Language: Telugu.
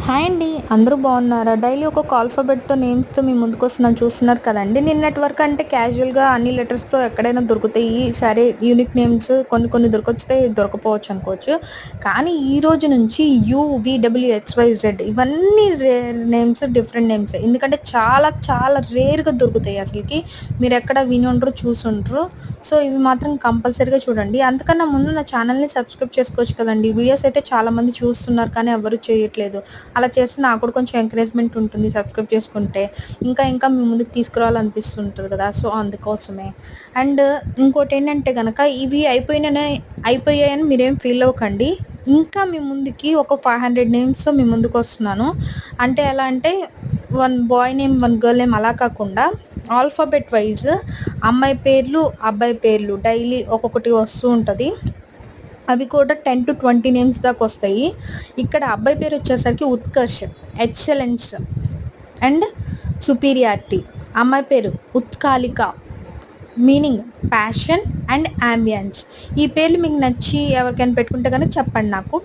హాయ్ అండి. అందరూ బాగున్నారా? డైలీ ఒక ఆల్ఫాబెట్‌తో నేమ్స్‌తో మీ ముందుకొస్తున్నాను చూస్తున్నారు కదండీ. నిన్నటి వరకు అంటే క్యాజువల్‌గా అన్ని లెటర్స్‌తో ఎక్కడైనా దొరుకుతాయి. సరే యూనిక్ నేమ్స్ కొన్ని కొన్ని దొరకొచ్చుతాయి, దొరకపోవచ్చు అనుకోవచ్చు. కానీ ఈ రోజు నుంచి యూవీడబ్ల్యూఎక్స్‌వైజెడ్ ఇవన్నీ రేర్ నేమ్స్, డిఫరెంట్ నేమ్సే. ఎందుకంటే చాలా చాలా రేర్‌గా దొరుకుతాయి అసలకి. మీరెక్కడ వినుండరు, చూసుండరు. సో, ఇవి మాత్రం కంపల్సరీగా చూడండి. అంతకన్నా ముందు నా ఛానల్‌ని సబ్స్క్రైబ్ చేసుకోవచ్చు కదండీ. వీడియోస్ అయితే చాలామంది చూస్తున్నారు కానీ ఎవ్వరు చేయట్లేదు. అలా చేస్తే నాకు కూడా కొంచెం ఎంకరేజ్మెంట్ ఉంటుంది సబ్స్క్రైబ్ చేసుకుంటే. ఇంకా ఇంకా మీ ముందుకు తీసుకురావాలనిపిస్తుంటుంది కదా! సో, అందుకోసమే. అండ్ ఇంకోటేంటంటే గనక ఇవి అయిపోయాయని మీరేం ఫీల్ అవ్వకండి. ఇంకా మీ ముందుకి ఒక 500 నేమ్స్‌తో మీ ముందుకొస్తున్నాను. అంటే ఎలా అంటే 1 బాయ్ నేమ్, 1 గర్ల్ నేమ్ అలా కాకుండా ఆల్ఫాబెట్ వైస్ అమ్మాయి పేర్లు, అబ్బాయి పేర్లు డైలీ ఒక్కొక్కటి వస్తూ ఉంటది. అవి కూడా 10-20 నేమ్స్ దాకా వస్తాయి. ఇక్కడ అబ్బాయి పేరు వచ్చేసరికి ఉత్కర్ష్, ఎక్సలెన్స్ అండ్ సుపీరియారిటీ. అమ్మాయి పేరు ఉత్కాలిక, మీనింగ్ ప్యాషన్ అండ్ యాంబియన్స్. ఈ పేర్లు మీకు నచ్చి ఎవరికైనా పెట్టుకుంటే కనుక చెప్పండి నాకు.